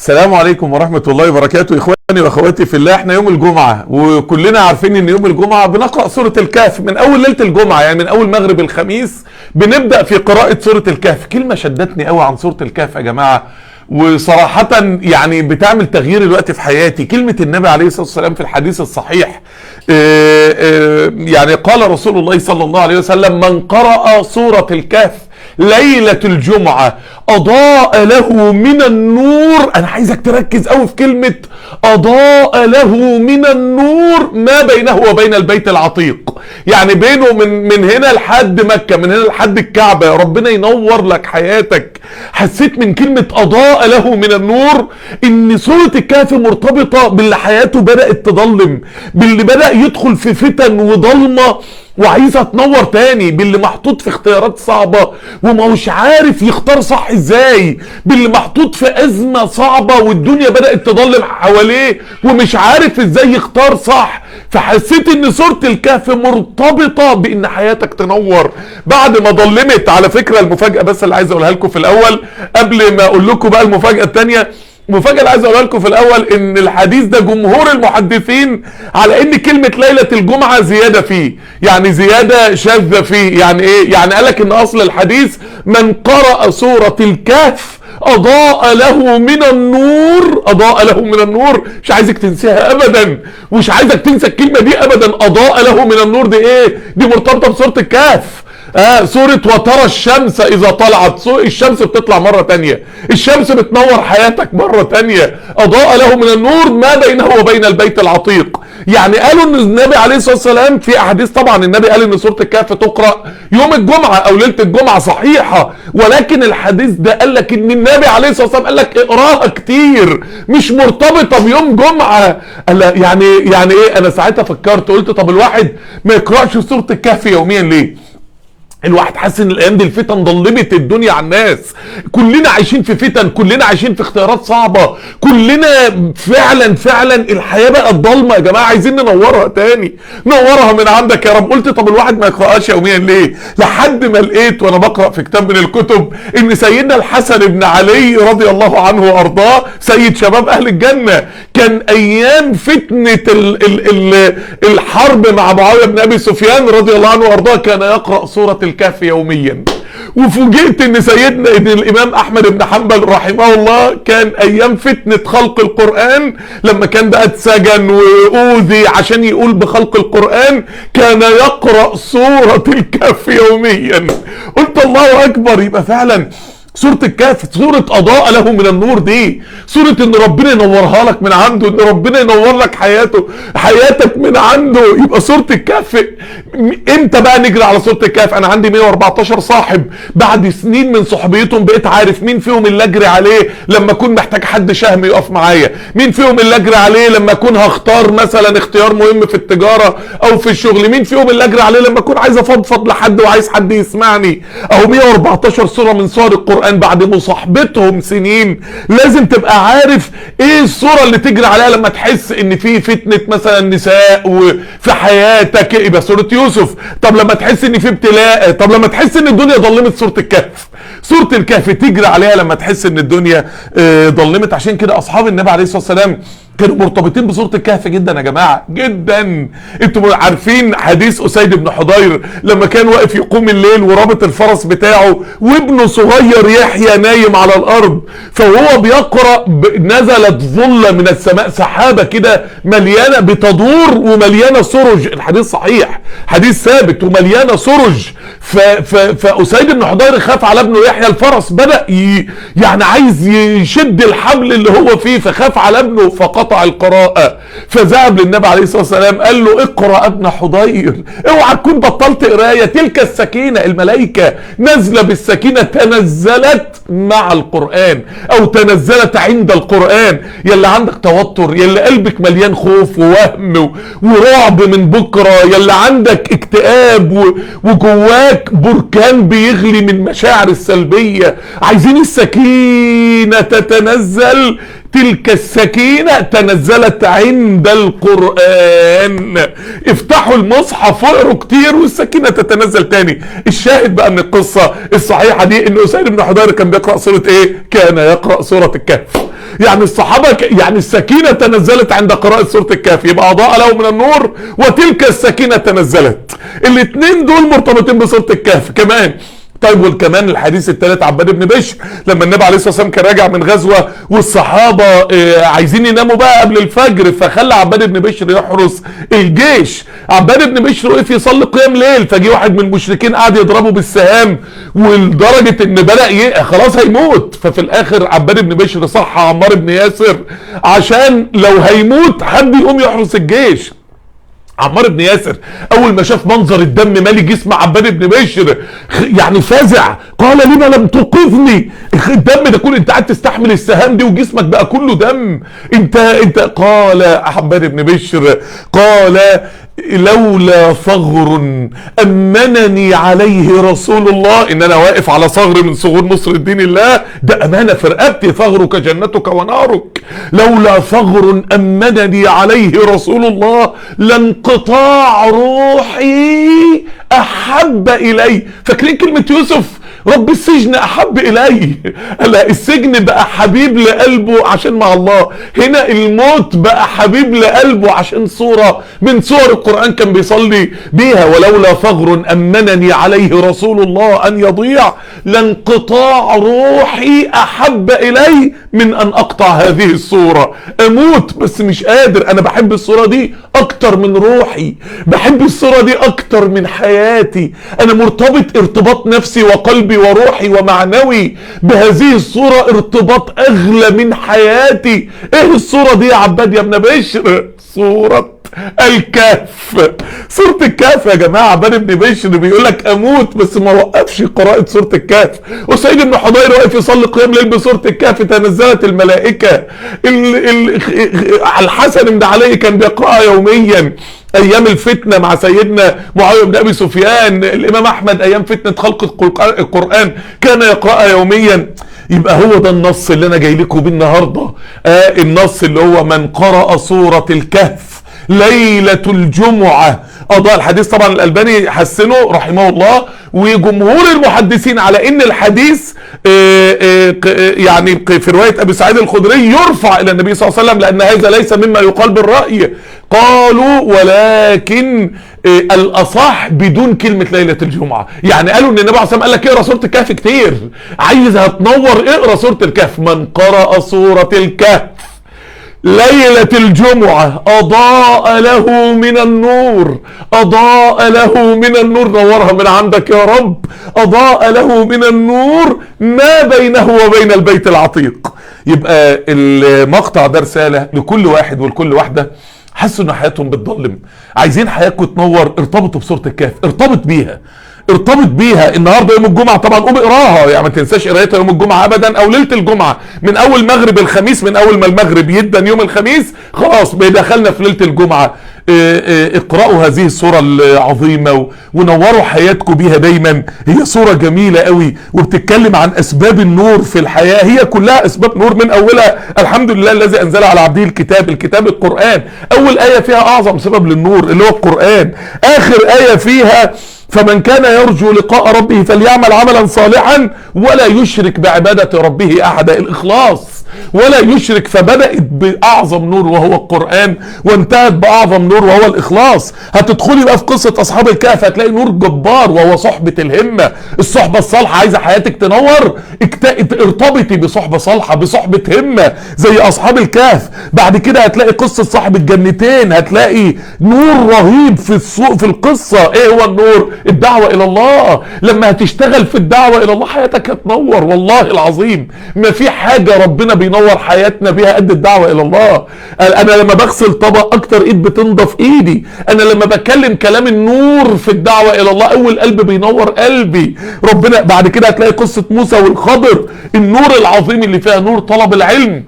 السلام عليكم ورحمة الله وبركاته. إخواني وأخواتي في الله، احنا يوم الجمعة وكلنا عارفين إن يوم الجمعة بنقرأ سورة الكهف من أول ليلة الجمعة، يعني من أول مغرب الخميس بنبدأ في قراءة سورة الكهف. كلمة شدتني قوي عن سورة الكهف يا جماعة، وصراحة يعني بتعمل تغيير الوقت في حياتي. كلمة النبي عليه الصلاة والسلام في الحديث الصحيح، يعني قال رسول الله صلى الله عليه وسلم: من قرأ سورة الكهف ليلة الجمعة أضاء له من النور. أنا عايزك تركز قوي في كلمة أضاء له من النور ما بينه وبين البيت العتيق، يعني بينه من هنا لحد مكة، من هنا لحد الكعبة. ربنا ينور لك حياتك. حسيت من كلمة أضاء له من النور إن سورة الكهف مرتبطة باللي حياته بدأت تضلم، باللي بدأ يدخل في فتن وضلمة وعايزة تنور تاني، باللي محطوط في اختيارات صعبة وماهوش عارف يختار صح ازاي، باللي محطوط في ازمة صعبة والدنيا بدأت تضلم حواليه ومش عارف ازاي يختار صح. فحسيت ان سورة الكهف مرتبطة بان حياتك تنور بعد ما ضلمت. على فكرة المفاجأة بس اللي عايز اقولها لكم في الاول قبل ما اقول لكم بقى المفاجأة التانية، المفاجأة اللي عايز اقولها لكم في الاول ان الحديث ده جمهور المحدثين على ان كلمة ليلة الجمعة زيادة فيه، يعني زيادة شاذة فيه. يعني ايه؟ يعني قالك ان اصل الحديث من قرأ سورة الكهف اضاء له من النور، اضاء له من النور. مش عايزك تنساها ابدا، ومش عايزك تنسى الكلمة دي ابدا. اضاء له من النور دي ايه؟ دي مرتبطة بسورة الكهف. سورة وترى الشمس اذا طلعت، الشمس بتطلع مرة تانية، الشمس بتنور حياتك مرة تانية. اضاء له من النور ما بينه وبين البيت العتيق. يعني قالوا ان النبي عليه الصلاة والسلام في احاديث، طبعا النبي قال ان سورة الكهف تقرأ يوم الجمعة او ليلة الجمعة صحيحة، ولكن الحديث ده قال لك ان النبي عليه الصلاة والسلام قال لك اقراها كتير، مش مرتبطة بيوم جمعة. قال يعني ايه؟ انا ساعتها فكرت قلت طب الواحد ما يقرأش سورة الكهف يوميا ليه؟ الواحد حاسس ان الايام دي الفتن ضلمت الدنيا على الناس، كلنا عايشين في فتن، كلنا عايشين في اختيارات صعبة، كلنا فعلا الحياة بقت ضلمة يا جماعة. عايزين ننورها تاني، نورها من عندك يا رب. قلت طب الواحد ما يقرأش يوميا ليه؟ لحد ما لقيت وانا بقرأ في كتاب من الكتب ان سيدنا الحسن بن علي رضي الله عنه وارضاه سيد شباب اهل الجنة، كان ايام فتنة الحرب مع معاوية بن ابي سفيان رضي الله عنه وارضاه كان يقرأ سورة الكهف يوميا. وفوجئت ان سيدنا ان الامام احمد بن حنبل رحمه الله كان ايام فتنة خلق القرآن، لما كان بقى اتسجن واوذي عشان يقول بخلق القرآن، كان يقرأ سورة الكهف يوميا. قلت الله اكبر. يبقى فعلا سورة الكهف سورة أضاء له من النور، دي سورة ان ربنا ينورها لك من عنده، ان ربنا ينور لك حياتك من عنده. يبقى سورة الكهف امتى بقى نجري على سورة الكهف؟ انا عندي 114 صاحب، بعد سنين من صحبيتهم بقيت عارف مين فيهم اللي اجري عليه لما اكون محتاج حد شهم يقف معايا، مين فيهم اللي اجري عليه لما اكون هختار مثلا اختيار مهم في التجارة او في الشغل، مين فيهم اللي اجري عليه لما اكون عايز افضفض لحد وعايز حد يسمعني. اهو 114 سورة من سور القرآن بعد مصاحبتهم سنين. لازم تبقى عارف ايه الصورة اللي تجري عليها لما تحس ان في فتنة مثلا نساء وفي حياتك، يبقى سورة يوسف. طب لما تحس ان في ابتلاء، طب لما تحس ان الدنيا ضلمت، سورة الكهف. سورة الكهف تجري عليها لما تحس ان الدنيا ضلمت. عشان كده اصحاب النبي عليه الصلاة والسلام كانوا مرتبطين بسورة الكهف جدا يا جماعة، جدا. انتوا عارفين حديث اسيد بن حضير لما كان واقف يقوم الليل ورابط الفرس بتاعه وابنه صغير يحيى نايم على الارض، فهو بيقرأ نزلت ظلة من السماء، سحابة كده مليانة بتدور ومليانة سرج. الحديث صحيح، حديث ثابت، ومليانة سرج. فاسيد بن حضير خاف على ابنه يحيى، الفرس بدأ يعني عايز يشد الحبل اللي هو فيه، فخاف على ابنه فقطع القراءة. فذهب للنبي عليه الصلاة والسلام قال له اقرأ ابن حضير، اوعى تكون بطلت قراية. تلك السكينة، الملائكة نزل بالسكينة، تنزلت مع القرآن او تنزلت عند القرآن. يلي عندك توتر، يلي قلبك مليان خوف ووهم ورعب من بكرة، يلي عندك اكتئاب وجواك بركان بيغلي من مشاعر السلبية، عايزين السكينة تتنزل. تلك السكينة تنزلت عند القرآن. افتحوا المصحف واقروا كتير والسكينة تتنزل تاني. الشاهد بقى من القصة الصحيحة دي ان اسيد بن حضير كان بيقرأ سورة ايه؟ كان يقرأ سورة الكهف. يعني الصحابة يعني السكينة تنزلت عند قراءة سورة الكهف، يبقى أضاء له من النور وتلك السكينة تنزلت. الاتنين دول مرتبطين بسورة الكهف كمان. طيب والكمان الحديث الثالث عباد بن بشر، لما النبي عليه الصلاه والسلام كان راجع من غزوه والصحابه عايزين يناموا بقى قبل الفجر، فخلى عباد بن بشر يحرس الجيش. عباد بن بشر وقف يصلي قيام ليل، فجي واحد من المشركين قعد يضربه بالسهام ولدرجه ان بدا خلاص هيموت. ففي الاخر عباد بن بشر صح عمار بن ياسر عشان لو هيموت حد يقوم يحرس الجيش. عمار بن ياسر اول ما شاف منظر الدم مالي جسم عباد بن بشر يعني فزع، قال لما لم توقظني؟ الدم ده كله انت قاعد تستحمل السهام دي وجسمك بقى كله دم، انت قال عباد بن بشر قال لولا ثغر امنني عليه رسول الله، ان انا واقف على ثغر من ثغور نصر الدين الله، ده امانه في رقبتي، ثغرك جنتك ونارك، لولا ثغر امنني عليه رسول الله لانقطاع روحي احب الي. فاكرين كلمه يوسف رب السجن احب الي؟ لا السجن بقى حبيب لقلبه عشان مع الله، هنا الموت بقى حبيب لقلبه عشان صورة من صور القرآن كان بيصلي بيها. ولولا ثغر امنني عليه رسول الله ان يضيع لانقطاع روحي احب الي من ان اقطع هذه الصورة. اموت بس مش قادر، انا بحب الصورة دي اكتر من روحي، بحب الصورة دي اكتر من حياتي، انا مرتبط ارتباط نفسي وقلبي وروحي ومعنوي بهذه الصورة ارتباط اغلى من حياتي. ايه الصورة دي يا عباد يا ابن بشر؟ صورة الكهف. سورة الكهف يا جماعة، عباد بن بشر بيقول لك اموت بس ما وقفش قراءة سورة الكهف. وسيد بن حضير واقف يصلي قيام ليل بسورة الكهف، تنزلت الملائكة. الحسن بن علي كان بيقرأها يوميا ايام الفتنة مع سيدنا معاوية بن ابي سفيان. الامام احمد ايام فتنة خلق القرآن كان يقرأها يوميا. يبقى هو ده النص اللي انا جاي لكم بيه النهارده، النص اللي هو من قرأ سورة الكهف ليلة الجمعة أضاء. الحديث طبعا الألباني حسنه رحمه الله، وجمهور المحدثين على ان الحديث يعني في رواية ابي سعيد الخدري يرفع الى النبي صلى الله عليه وسلم، لان هذا ليس مما يقال بالرأي. قالوا ولكن الاصح بدون كلمة ليلة الجمعة، يعني قالوا ان النبي عليه الصلاة والسلام قال لك اقرا سورة الكهف كتير، عايزها تنور اقرا سورة الكهف. من قرأ سورة الكهف ليلة الجمعة أضاء له من النور، أضاء له من النور، نورها من عندك يا رب، أضاء له من النور ما بينه وبين البيت العتيق. يبقى المقطع ده رسالة لكل واحد ولكل واحدة حسوا ان حياتهم بتضلم، عايزين حياتكم تنور، ارتبطوا بسورة الكهف، ارتبط بيها. النهارده يوم الجمعه طبعا قوم اقراها، يعني ما تنساش قرايتها يوم الجمعه ابدا او ليله الجمعه، من اول مغرب الخميس، من اول ما المغرب يدن يوم الخميس خلاص دخلنا في ليله الجمعه. اقرأوا هذه السورة العظيمة ونوروا حياتكم بيها دايما. هي سورة جميلة قوي وبتتكلم عن اسباب النور في الحياة، هي كلها اسباب نور من اولها. الحمد لله الذي انزل على عبده الكتاب القرآن، اول آية فيها اعظم سبب للنور اللي هو القرآن، اخر آية فيها فمن كان يرجو لقاء ربه فليعمل عملا صالحا ولا يشرك بعبادة ربه احدا، الاخلاص ولا يشرك. فبدأت بأعظم نور وهو القرآن وانتهت بأعظم نور وهو الإخلاص. هتدخلي بقى في قصة أصحاب الكهف هتلاقي نور جبار وهو صحبة الهمة، الصحبة الصالحة. عايزة حياتك تنور ارتبطي بصحبة صالحة، بصحبة همة زي أصحاب الكهف. بعد كده هتلاقي قصة صاحب الجنتين، هتلاقي نور رهيب في القصة. ايه هو النور؟ الدعوة إلى الله. لما هتشتغل في الدعوة إلى الله حياتك هتنور، والله العظيم ما في حاجة ربنا بينور حياتنا بيها قد الدعوة الى الله. انا لما بغسل طبق اكتر ايد بتنضف ايدي، انا لما بتكلم كلام النور في الدعوة الى الله اول قلب بينور قلبي ربنا. بعد كده هتلاقي قصة موسى والخضر، النور العظيم اللي فيها نور طلب العلم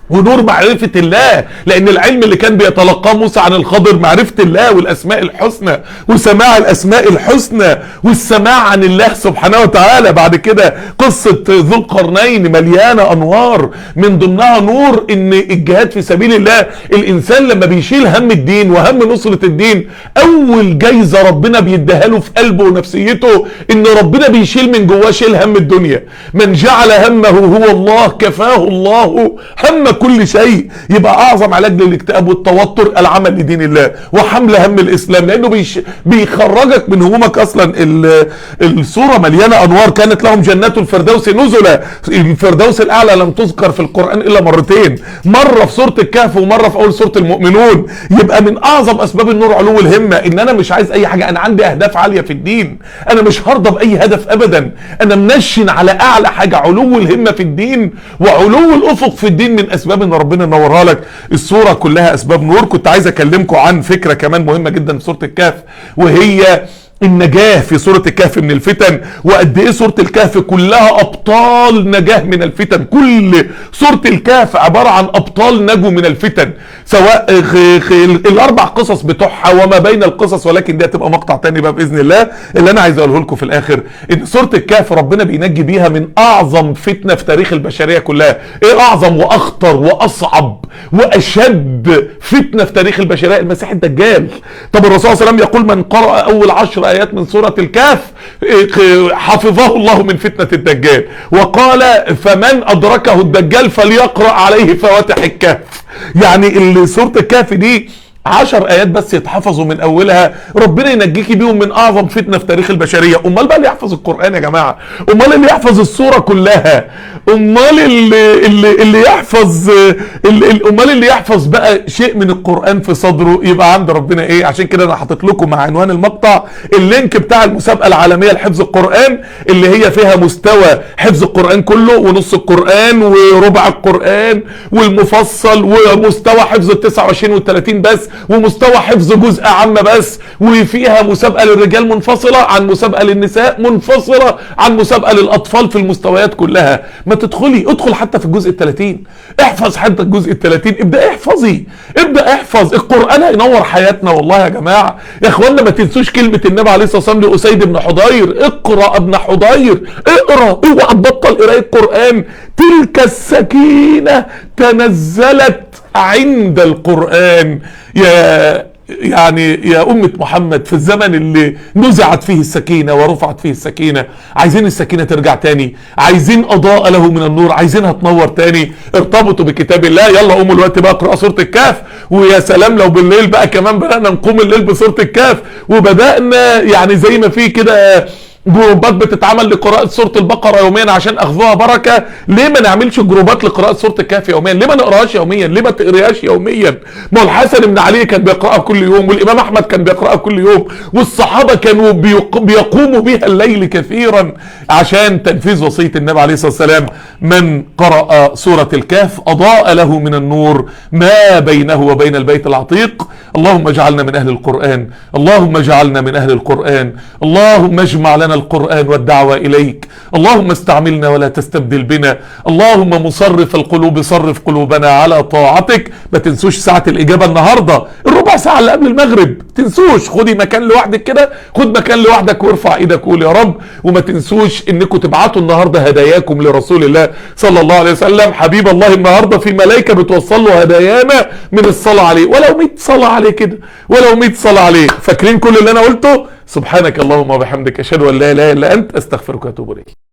ونور معرفة الله، لان العلم اللي كان بيتلقاه موسى عن الخضر معرفة الله والاسماء الحسنى وسماع الاسماء الحسنى والسماع عن الله سبحانه وتعالى. بعد كده قصة ذو القرنين مليانة انوار، من ضمنها نور ان الجهاد في سبيل الله. الانسان لما بيشيل هم الدين وهم نصرة الدين، اول جايزة ربنا بيديها له في قلبه ونفسيته ان ربنا بيشيل من جواه شيل هم الدنيا. من جعل همه هو الله كفاه الله هم كل شيء. يبقى اعظم علاج للاكتئاب والتوتر العمل لدين الله وحمل هم الاسلام، لانه بيخرجك من همومك. اصلا السوره مليانه انوار. كانت لهم جنات الفردوس نزلا. الفردوس الاعلى لم تذكر في القران الا مرتين، مره في سوره الكهف ومره في اول سوره المؤمنون. يبقى من اعظم اسباب النور علو الهمه، ان انا مش عايز اي حاجه، انا عندي اهداف عاليه في الدين، انا مش هرضى باي هدف ابدا، انا منشن على اعلى حاجه. علو الهمه في الدين وعلو الافق في الدين من اسباب ان ربنا ينورها لك. السوره كلها اسباب نور. كنت عايز اكلمكم عن فكره كمان مهمه جدا في سوره الكهف، وهي النجاة في سورة الكهف من الفتن. وقد ايه سورة الكهف كلها ابطال نجاة من الفتن. كل سورة الكهف عبارة عن ابطال نجوا من الفتن، سواء الاربع قصص بتوعها وما بين القصص، ولكن دي هتبقى مقطع تاني بقى باذن الله. اللي انا عايز اقوله لكم في الاخر ان سورة الكهف ربنا بينجي بيها من اعظم فتنة في تاريخ البشرية كلها. ايه اعظم واخطر واصعب واشد فتنة في تاريخ البشرية؟ المسيح الدجال. طب الرسول صلى الله عليه وسلم يقول من قرأ اول 10 آيات من سورة الكهف حفظه الله من فتنة الدجال، وقال فمن أدركه الدجال فليقرأ عليه فواتح الكهف. يعني سورة الكهف دي 10 آيات بس يتحفظوا من أولها، ربنا ينجيكي بيهم من أعظم فتنة في تاريخ البشرية. أمال بقى اللي يحفظ القرآن يا جماعة؟ أمال اللي يحفظ السورة كلها؟ أمال اللي يحفظ أمال اللي يحفظ بقى شيء من القرآن في صدره يبقى عند ربنا إيه؟ عشان كده أنا حاطط لكم مع عنوان المقطع اللينك بتاع المسابقة العالمية لحفظ القرآن، اللي هي فيها مستوى حفظ القرآن كله ونص القرآن وربع القرآن والمفصل، ومستوى حفظ ال 29 وال 30 بس، ومستوى حفظ جزء عامة بس. وفيها مسابقة للرجال منفصلة عن مسابقة للنساء منفصلة عن مسابقة للأطفال في المستويات كلها. ما ادخل حتى في الجزء ال30، احفظ حتى الجزء ال30. ابدأ احفظ القرآن هينور حياتنا والله يا جماعة. يا اخوانا ما تنسوش كلمة النبي عليه الصلاة والسلام لأسيد بن حضير: اقرأ ابن حضير، اقرأ، اوعى تبطل قراءة القرآن. تلك السكينة تنزلت عند القرآن. يا أمة محمد في الزمن اللي نزعت فيه السكينة ورفعت فيه السكينة، عايزين السكينة ترجع تاني، عايزين أضاء له من النور، عايزينها تنور تاني. ارتبطوا بكتاب الله. يلا قوموا الوقت بقى اقرأوا سورة الكهف. ويا سلام لو بالليل بقى كمان بدأنا نقوم الليل بسورة الكهف، وبدأنا يعني زي ما في كده جروبات بتتعمل لقراءة سورة البقرة يوميا عشان اخذوها بركة. ليه ما نعملش جروبات لقراءة سورة الكهف يوميا؟ ليه ما نقراهاش يوميا؟ ليه ما تقريهاش يوميا؟ ما هو الحسن بن علي كان بيقرأها كل يوم، والامام احمد كان بيقرأها كل يوم، والصحابة كانوا بيقوموا بها الليل كثيرا عشان تنفيذ وصية النبي عليه الصلاة والسلام: من قرأ سورة الكهف اضاء له من النور ما بينه وبين البيت العتيق. اللهم اجعلنا من اهل القرآن، اللهم اجعلنا من اهل القرآن، اللهم اجمع لنا القرآن والدعوة إليك، اللهم استعملنا ولا تستبدل بنا، اللهم مصرف القلوب صرف قلوبنا على طاعتك. ما تنسوش ساعة الإجابة النهاردة، الربع ساعة اللي قبل المغرب، تنسوش. خدي مكان لوحدك كده، خد مكان لوحدك وارفع ايدك وقول يا رب. وما تنسوش انكم تبعتوا النهاردة هداياكم لرسول الله صلى الله عليه وسلم. حبيب الله النهاردة في ملائكة بتوصل له هدايانا من الصلاة عليه، ولو 100 صلاة عليه كده، ولو 100 صلاة عليه. فاكرين كل اللي انا قلته؟ سبحانك اللهم وبحمدك، اشهد ان لا اله الا انت، استغفرك واتوب اليك.